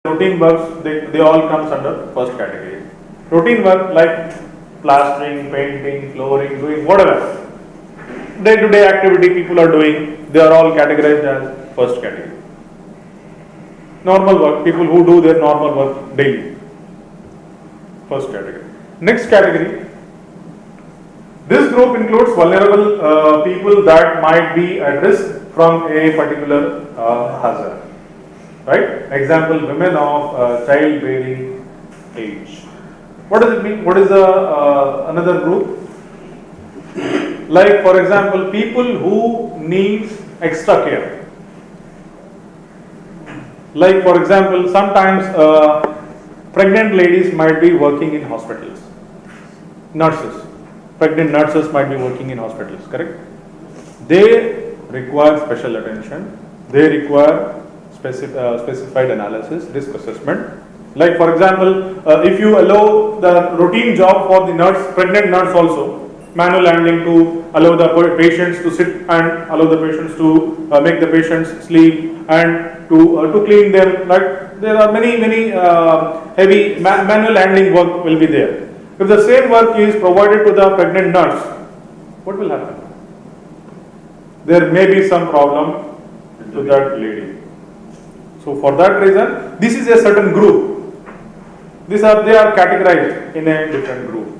routine works, they all comes under first category. Routine work like plastering, painting, flooring, doing whatever. Day-to-day activity people are doing, they are all categorized as first category. Normal work, people who do their normal work daily. First category. Next category. This group includes vulnerable people that might be at risk from a particular hazard. Right? Example, women of childbearing age. What does it mean? What is another group? Like, for example, people who need extra care. Like, for example, sometimes pregnant ladies might be working in hospitals. Nurses. Pregnant nurses might be working in hospitals, correct? They require special attention. They require specified analysis, risk assessment. Like, for example, if you allow the routine job for the nurse, pregnant nurse also, manual handling to allow the patients to sit and allow the patients to make the patients sleep and to clean them. Like, there are many heavy manual handling work will be there. If the same work is provided to the pregnant nurse, what will happen? There may be some problem to that lady. So for that reason, this is a certain group. They are categorized in a different group.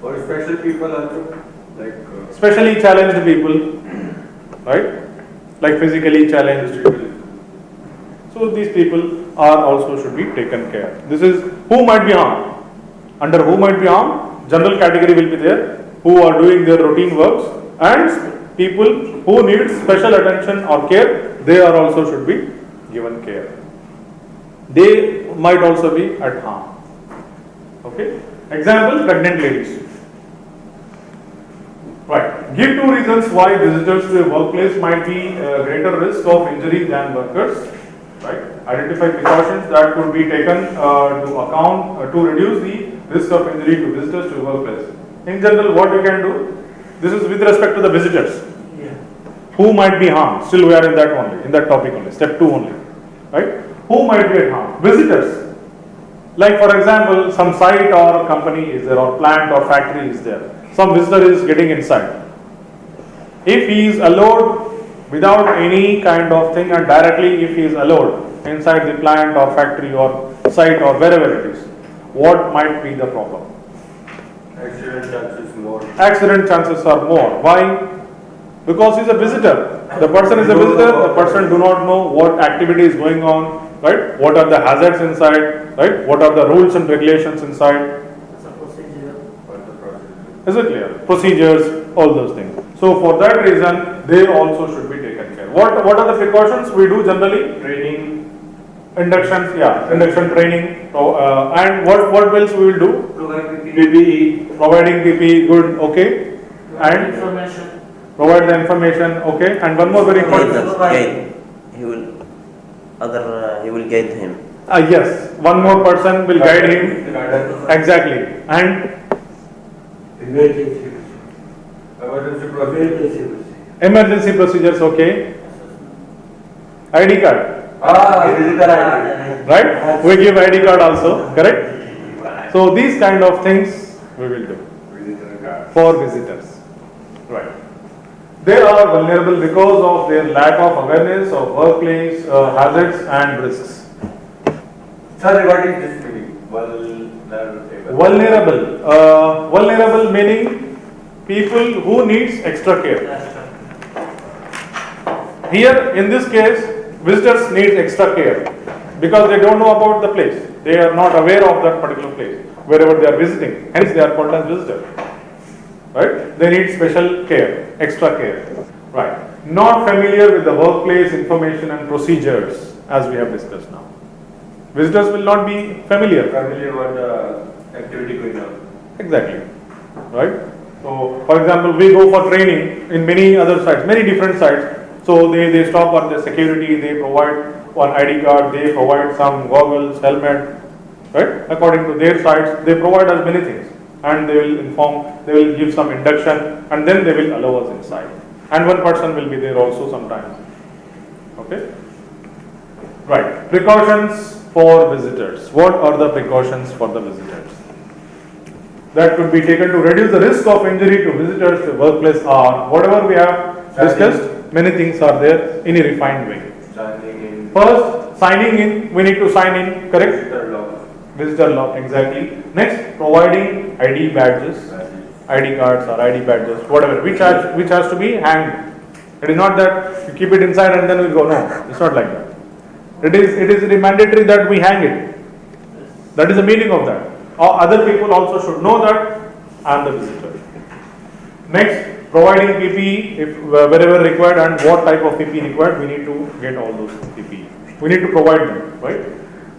Or special people also, like specially challenged people, right? Like physically challenged. So these people are also should be taken care. This is who might be harmed. Under who might be harmed, general category will be there, who are doing their routine works, and people who need special attention or care, they are also should be given care. They might also be at harm. Okay. Example, pregnant ladies. Right. Give two reasons why visitors to a workplace might be greater risk of injury than workers. Right. Identify precautions that could be taken to account to reduce the risk of injury to visitors to a workplace. In general, what we can do? This is with respect to the visitors. Yeah. Who might be harmed? Still, we are in that only, in that topic only. Step 2 only. Right. Who might be at harm? Visitors. Like, for example, some site or company is there, or plant or factory is there. Some visitor is getting inside. If he is allowed without any kind of thing, and directly if he is allowed inside the plant or factory or site or wherever it is, what might be the problem? accident chances more. Accident chances are more. Why? Because he is a visitor. The person is a visitor, the person do not know what activity is going on, right? What are the hazards inside, right? What are the rules and regulations inside? Is it clear? Procedures, all those things. So for that reason, they also should be taken care. What are the precautions we do generally? Training, Inductions, induction training. And what else we will do? PPE, providing PPE, good, okay. And information. Provide the information, okay. And one more very important. Guide. He will guide him. Yes, one more person will guide him. Exactly. And emergency procedures, okay. ID card. Right? We give ID card also, correct? So these kind of things we will do for visitors. Right. They are vulnerable because of their lack of awareness of workplace hazards and risks. Sorry, what is this meaning? Vulnerable. Vulnerable meaning people who needs extra care. Here in this case, visitors need extra care because they don't know about the place. They are not aware of that particular place wherever they are visiting. Hence, they are called as visitors. Right? They need special care, extra care. Right? Not familiar with the workplace information and procedures as we have discussed now. Visitors will not be familiar. Familiar with the activity going on. Exactly. Right? So, for example, we go for training in many other sites, many different sites. So they stop on the security, they provide one ID card, they provide some goggles, helmet, right? According to their sites, they provide us many things, and they will inform, they will give some induction, and then they will allow us inside. And one person will be there also sometimes. Okay? Right. Precautions for visitors. What are the precautions for the visitors? That could be taken to reduce the risk of injury to visitors to workplace are whatever we have discussed. Many things are there in a refined way. Signing in. First, signing in, we need to sign in, correct? Visitor log. Visitor log, exactly. Next, providing ID badges, ID cards or ID badges, whatever, which has to be hanged. It is not that you keep it inside and then we go, no, it's not like that. It is mandatory that we hang it. That is the meaning of that. Or other people also should know that I am the visitor. Next, providing PPE if wherever required and what type of PPE required, we need to get all those PPE. We need to provide them, right?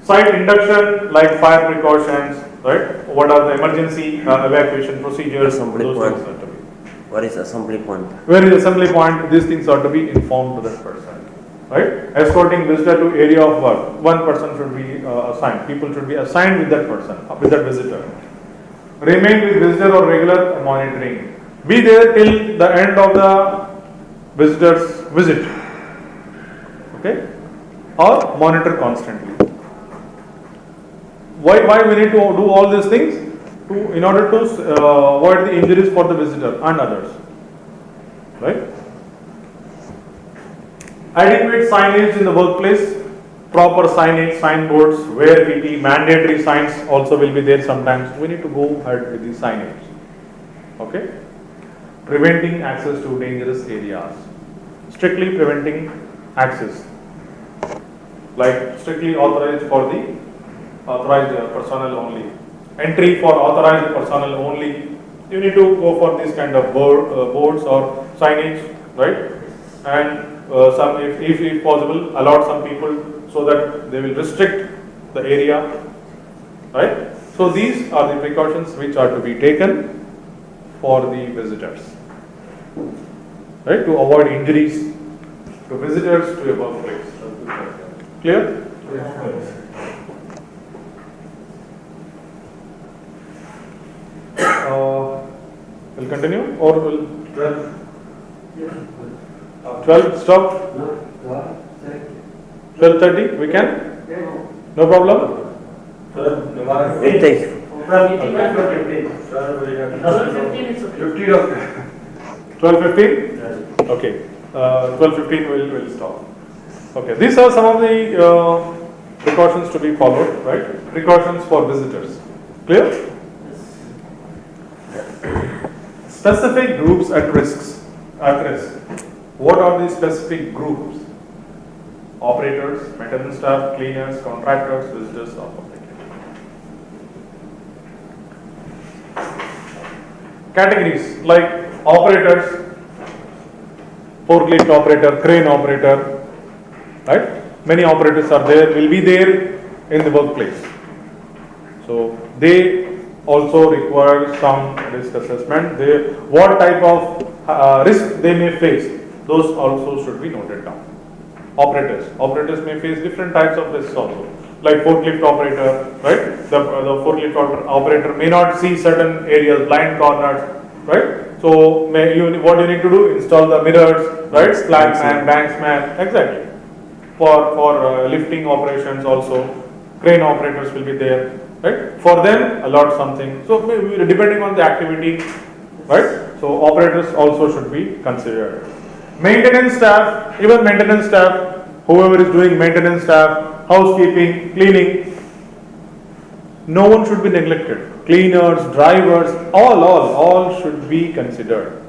Site induction like fire precautions, right? What are the emergency evacuation procedures? Assembly Those point. things are to be. What is assembly point? Where is assembly point? These things are to be informed to that person, right? Escorting visitor to area of work. One person should be assigned. People should be assigned with that person, with that visitor. Remain with visitor or regular monitoring. Be there till the end of the visitor's visit. Okay? Or monitor constantly. Why we need to do all these things? In order to avoid the injuries for the visitor and others. Right? Adequate signage in the workplace. Proper signage, signboards, wear PPE, mandatory signs also will be there sometimes. We need to go ahead with the signage. Okay? Preventing access to dangerous areas. Strictly preventing access. Like strictly authorized for the authorized personnel only. Entry for authorized personnel only. You need to go for this kind of boards or signage, right? And some, if possible, allot some people so that they will restrict the area, right? So these are the precautions which are to be taken for the visitors, right? To avoid injuries to visitors to a workplace. Clear? We'll continue or will 12 stop? 12:30 we can? No problem? Take. Fifty of 12:15? Okay. 12:15 we'll stop. Okay. These are some of the precautions to be followed, right? Precautions for visitors. Clear? Specific groups at risk. What are the specific groups? Operators, maintenance staff, cleaners, contractors, visitors, or public. Categories like operators, forklift operator, crane operator, right? Many operators are there, will be there in the workplace. So they also require some risk assessment. What type of risk they may face, those also should be noted down. Operators may face different types of risks also, like forklift operator, right? The forklift operator may not see certain areas, blind corners, right? So what you need to do, install the mirrors, right? Slackman, banksman, exactly. For lifting operations also, crane operators will be there, right? For them, allot something. So maybe depending on the activity, right? So operators also should be considered. Maintenance staff, even maintenance staff, whoever is doing maintenance staff, housekeeping, cleaning, no one should be neglected. Cleaners, drivers, all should be considered.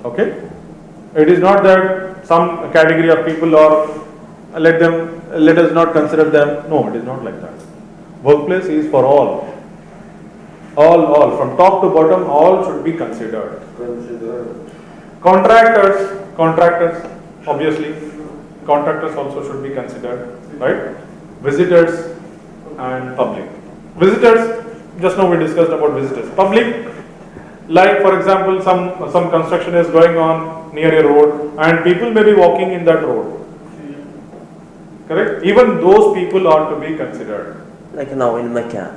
Okay? It is not that some category of people or let us not consider them. No, it is not like that. Workplace is for all. All, from top to bottom, all should be considered. Contractors, obviously, contractors also should be considered, right? Visitors and public. Visitors, just now we discussed about visitors. Public, like for example, some construction is going on near a road and people may be walking in that road. Correct? Even those people are to be considered. Like now in Mecca,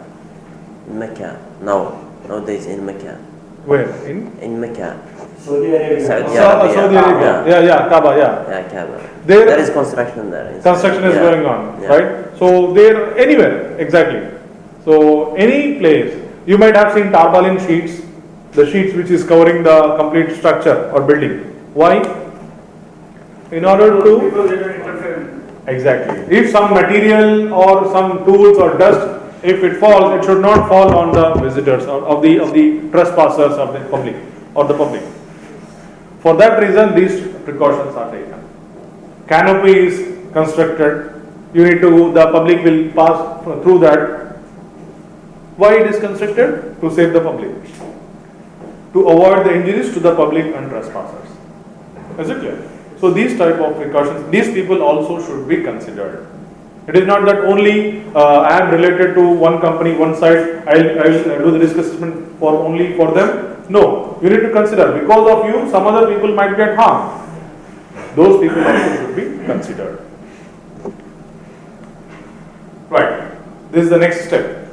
nowadays in Mecca. Where? In Mecca, Saudi Arabia. Saudi Saudi Arabia. Yeah, Kaaba, yeah. Yeah, Kaaba. There- There is construction there. Construction is Yeah. going on, Yeah. right? So they're anywhere, exactly. So any place, you might have seen tarpaulin sheets, the sheets which is covering the complete structure or building. Why? In order to, People they don't interfere. exactly. If some material or some tools or dust, if it falls, it should not fall on the visitors or of the trespassers of the public or the public. For that reason, these precautions are taken. Canopy is constructed. You need to, the public will pass through that. Why it is constructed? To save the public. To avoid the injuries to the public and trespassers. Is it clear? So these type of precautions, these people also should be considered. It is not that only I am related to one company, one side, I'll do the risk assessment for only for them. No, you need to consider because of you, some other people might get harmed. Those people also should be considered. Right. This is the next step.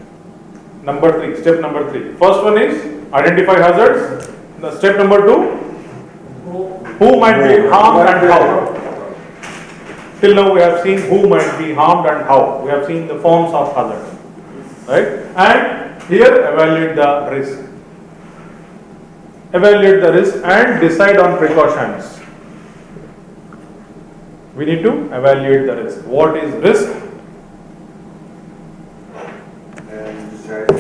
Number 3. Step number 3. First one is identify hazards. The step number 2. Who might be harmed and how. Till now we have seen who might be harmed and how. We have seen the forms of hazard. Right? And here evaluate the risk. Evaluate the risk and decide on precautions. We need to evaluate the risk. What is risk? And decide on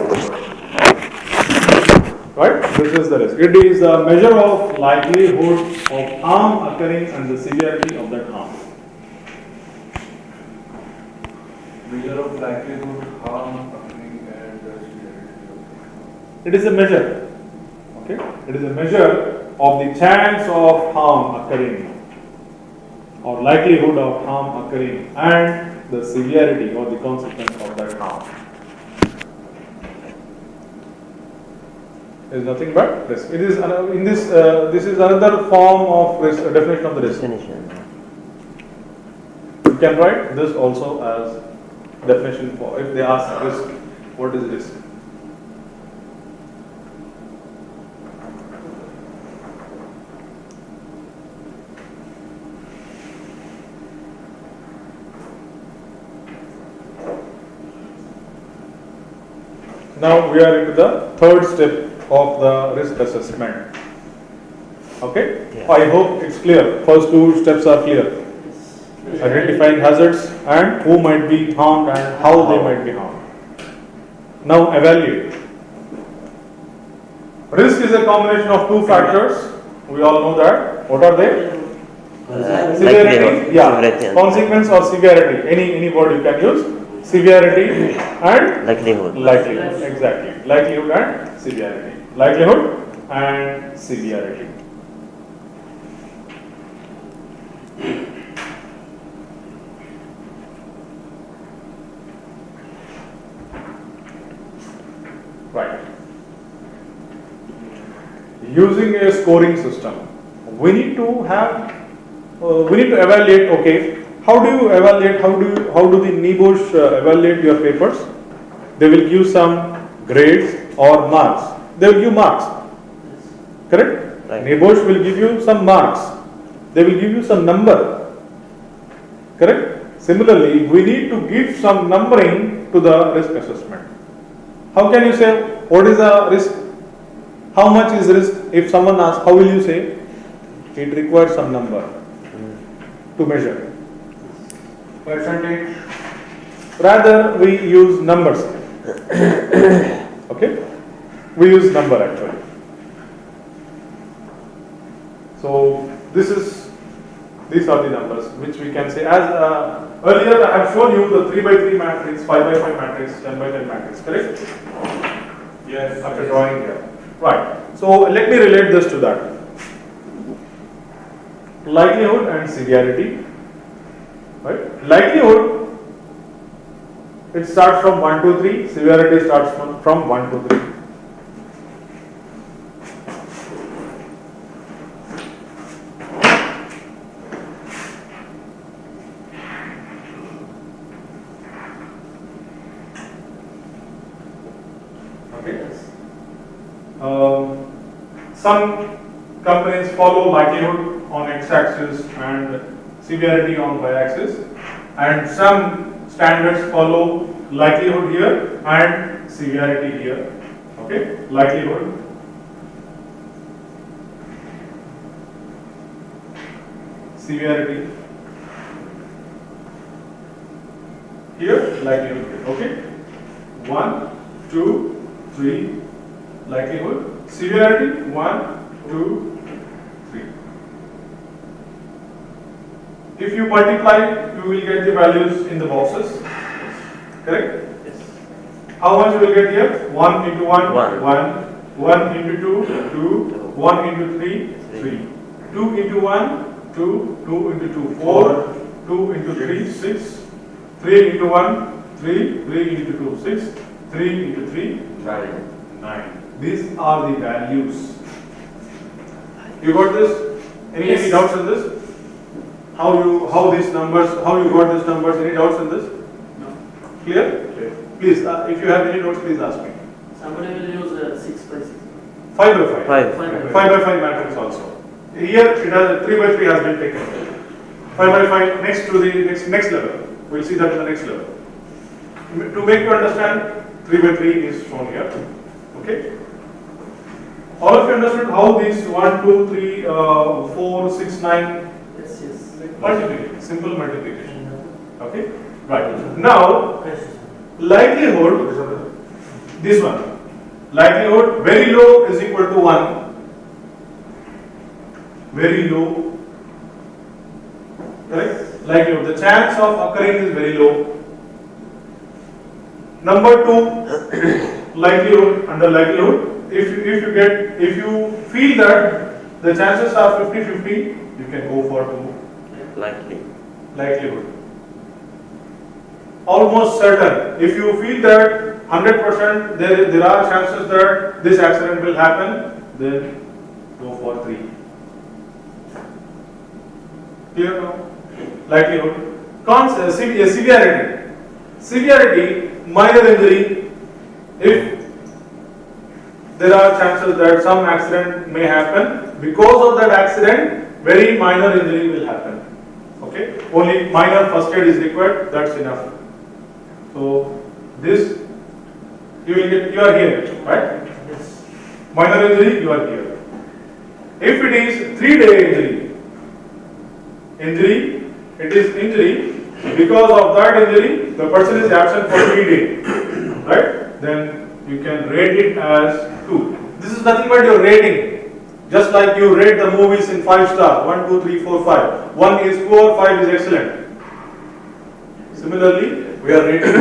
Right? This is the risk. It is a measure of likelihood of harm occurring and the severity of that harm. measure of likelihood, harm occurring, and the severity of It is a measure. Okay? It is a measure of the chance of harm occurring or likelihood of harm occurring and the severity or the consequence of that harm. It is nothing but risk. It is in this. This is another form of risk. Definition of the risk. Definition. You can write this also as definition for if they ask risk. What is risk? Now we are into the third step of the risk assessment. Okay? Yeah. I hope it's clear. First two steps are clear. Identifying hazards and who might be harmed and how they might be harmed. Now evaluate. Risk is a combination of two factors. We all know that. What are they? Severity, Likelihood, yeah. severity and- Consequence or severity. Any word you can use. Severity and Likelihood. likelihood. Exactly. Likelihood and severity. Likelihood and severity. Right. Using a scoring system, we need to have, we need to evaluate. Okay, how do you evaluate? How do the NIBOSH evaluate your papers? They will give some grades or marks. They will give marks. Correct? Right. NIBOSH will give you some marks. They will give you some number. Correct? Similarly, we need to give some numbering to the risk assessment. How can you say what is the risk? How much is risk? If someone asks, how will you say? It requires some number to measure. percentage. Rather, we use numbers. Okay? We use number actually. So these are the numbers which we can say as earlier I have shown you the 3x3 matrix, 5x5 matrix, 10x10 matrix, correct? Yes. After drawing here. Right. So let me relate this to that. Likelihood and severity. Right? Likelihood, it starts from 1 to 3, severity starts from 1 to 3. Okay. Some companies follow likelihood on x-axis and severity on y-axis, and some standards follow likelihood here and severity here. Okay, likelihood, severity here, likelihood here. Okay, 1, 2, 3, likelihood, severity 1, 2, 3. If you multiply, you will get the values in the boxes. Correct? Yes. How much you will get here? 1 into 1, One. 1 into 2, 2, 1 into 3, 3. 2 into 1, 2, 2 into 2, 4, 2 into 3, 6, 3 into 1, 3, 3 into 2, 6, 3 into 3, 9. These are the values. You got this? Any doubts in this? How these numbers, how you got these numbers? Any doubts in this? No. Clear? Please, if you have any doubts, please ask me. Somebody will use 6 by 6. 5 by 5. 5. 5 by 5 matrix also. Here it has 3 by 3 has been taken. 5 by 5 next to the next level. We'll see that in the next level. To make you understand, 3 by 3 is shown here. Okay. All of you understood how these 1, 2, 3, 4, 6, 9 Yes, yes. multiplication, simple multiplication. Okay. Right. Now likelihood, this one, likelihood very low is equal to 1. Very low. Correct? Likelihood. The chance of occurring is very low. Number 2, likelihood, under likelihood, if you feel that the chances are 50-50, you can go for 2. Likely. Likelihood. Almost certain. If you feel that 100% there are chances that this accident will happen, then go for 3. Clear now? Likelihood. Severity. Severity, minor injury. If there are chances that some accident may happen, because of that accident, very minor injury will happen. Okay? Only minor first aid is required, that's enough. So, this, you are here, right? Yes. Minor injury, you are here. If it is 3-day injury, it is injury, because of that injury, the person is absent for 3 days, right? Then you can rate it as 2. This is nothing but your rating. Just like you rate the movies in 5 star, 1, 2, 3, 4, 5. 1 is poor, 5 is excellent. Similarly, we are rating.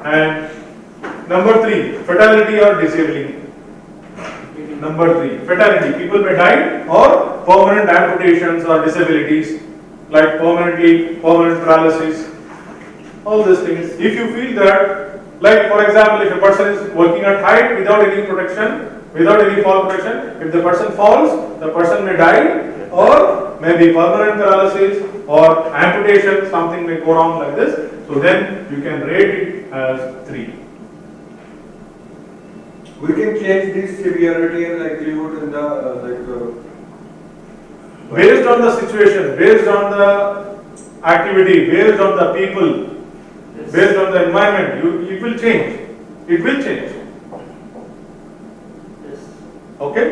And number 3, fatality or disabling. Number 3, fatality. People may die, or permanent amputations or disabilities, like permanent paralysis. All these things. If you feel that, like for example, if a person is working at height without any protection, without any fall protection, if the person falls, the person may die, or maybe permanent paralysis or amputation, something may go wrong like this. So then you can rate it as 3. We can change this severity and likelihood in the Based on the situation, based on the activity, based on the people, Yes. based on the environment, it will change. It will change. Yes. Okay?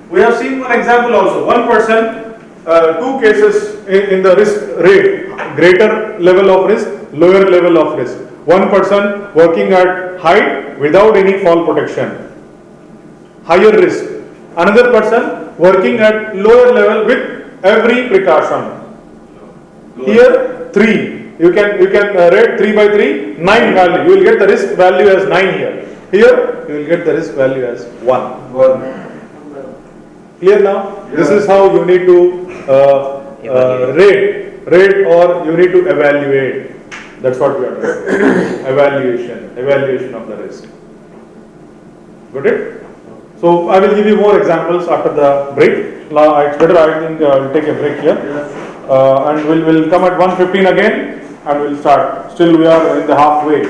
We have seen one example also. One person, 2 cases in the risk rate, greater level of risk, lower level of risk. One person working at height without any fall protection, higher risk. Another person working at lower level with every precaution. Here 3. You can rate 3 by 3, 9 value. You will get the risk value as 9 here. Here you will get the risk value as 1. Clear now? Yeah. This is how you need to rate or you need to evaluate. That's what we are doing. Evaluation of the risk. Got it? So I will give you more examples after the break. Now it's better, I think we'll take a break here. And we'll come at 1:15 again and we'll start. Still we are in the halfway.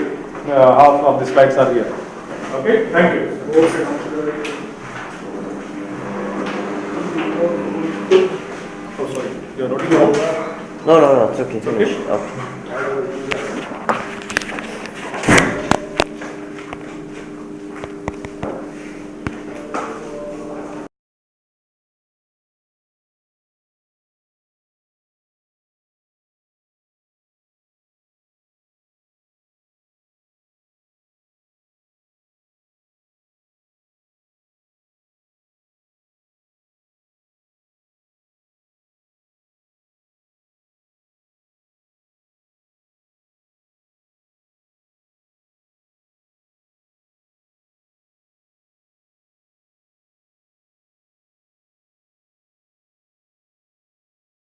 Half of the slides are here. Okay, thank you. No, no, no, it's okay. Okay. Finish. Okay.